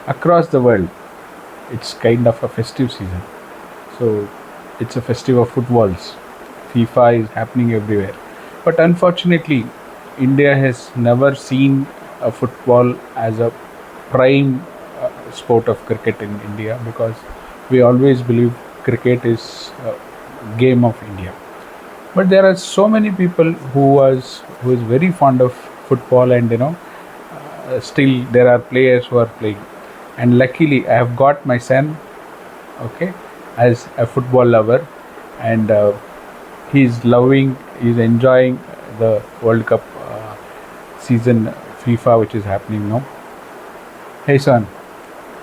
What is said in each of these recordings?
across the world, it's kind of a festive season. So it's a festive of footballs. FIFA is happening everywhere. But unfortunately, India has never seen a football as a prime sport of cricket in India, because we always believe cricket is a game of India. But there are so many people who is very fond of football, and still there are players who are playing. And luckily, I have got my son, okay, as a football lover, and he's enjoying the World Cup season, FIFA, which is happening now. Hey son.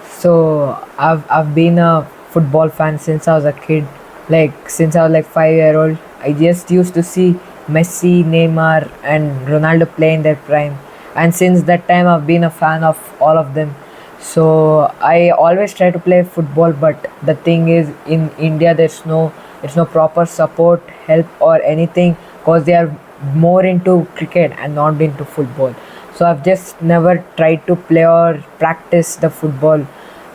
So I've been a football fan since I was a kid. Like since I was like 5 year old. I just used to see Messi, Neymar and Ronaldo play in their prime. And since that time I've been a fan of all of them. So I always try to play football, but the thing is in India there's no proper support, help or anything, because they are more into cricket and not into football. So I've just never tried to play or practice the football.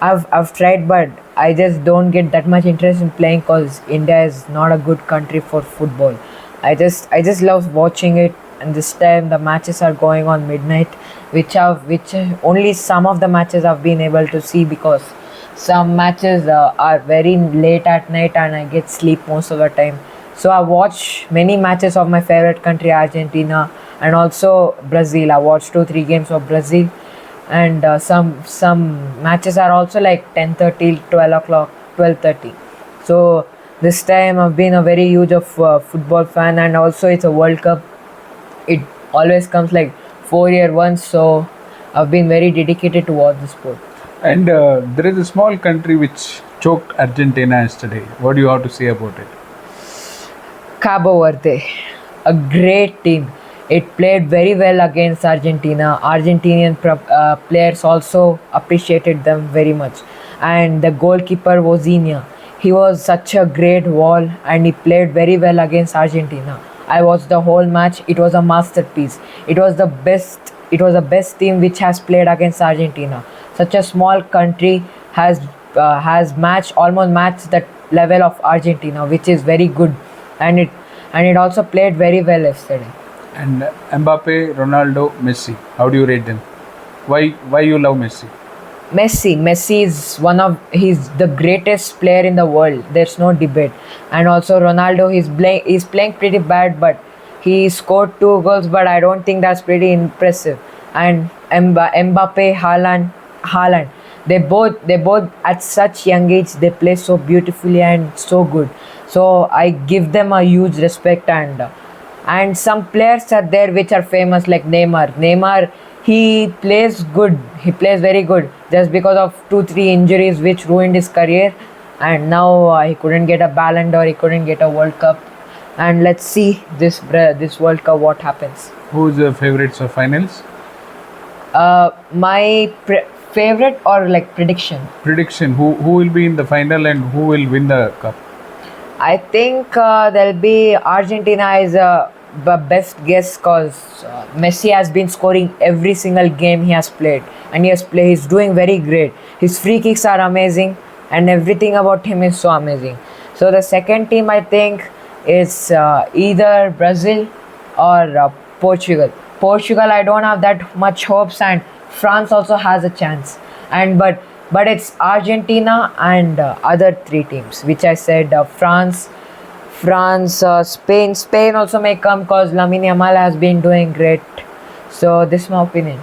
I've tried, but I just don't get that much interest in playing because India is not a good country for football. I just love watching it, and this time the matches are going on midnight, which only some of the matches I've been able to see, because some matches are very late at night and I get sleep most of the time. So I watch many matches of my favorite country, Argentina, and also Brazil. I watched 2 3 games of Brazil, and some matches are also like 10:30, 12 o'clock, 12:30. So this time I've been a very huge of football fan, and also it's a World Cup. It always comes like 4 year once, so I've been very dedicated to watch the sport. And there is a small country which choked Argentina yesterday. What do you have to say about it? Cabo Verde, a great team. It played very well against Argentina. Argentinian players also appreciated them very much. And the goalkeeper Wozinha, he was such a great wall, and he played very well against Argentina. I watched the whole match. It was a masterpiece. It was the best. It was the best team which has played against Argentina. Such a small country has matched almost matched the level of Argentina, which is very good, and it also played very well yesterday. And Mbappe, Ronaldo, Messi. How do you rate them? Why you love Messi? Messi is he's the greatest player in the world. There's no debate. And also Ronaldo, he's playing pretty bad, but he scored 2 goals. But I don't think that's pretty impressive. And Mbappe, Haaland, they both at such young age they play so beautifully and so good. So I give them a huge respect, and some players are there which are famous like Neymar, he plays good. He plays very good. Just because of 2 3 injuries which ruined his career, and now he couldn't get a Ballon d'Or. He couldn't get a World Cup. And let's see this World Cup what happens. Who's the favorites of finals? My favorite or like prediction. Prediction. Who will be in the final and who will win the cup? I think there'll be Argentina is the best guess, because Messi has been scoring every single game he has played, and he's doing very great. His free kicks are amazing, and everything about him is so amazing. So the second team I think is either Brazil or Portugal. Portugal, I don't have that much hopes, and France also has a chance. And but it's Argentina and other 3 teams, which I said France, Spain. Spain also may come because Lamine Yamal has been doing great. So this is my opinion.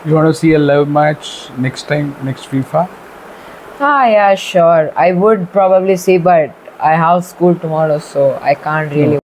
You want to see a live match next time, next FIFA? Ah, yeah, sure. I would probably see, but I have school tomorrow, so I can't really.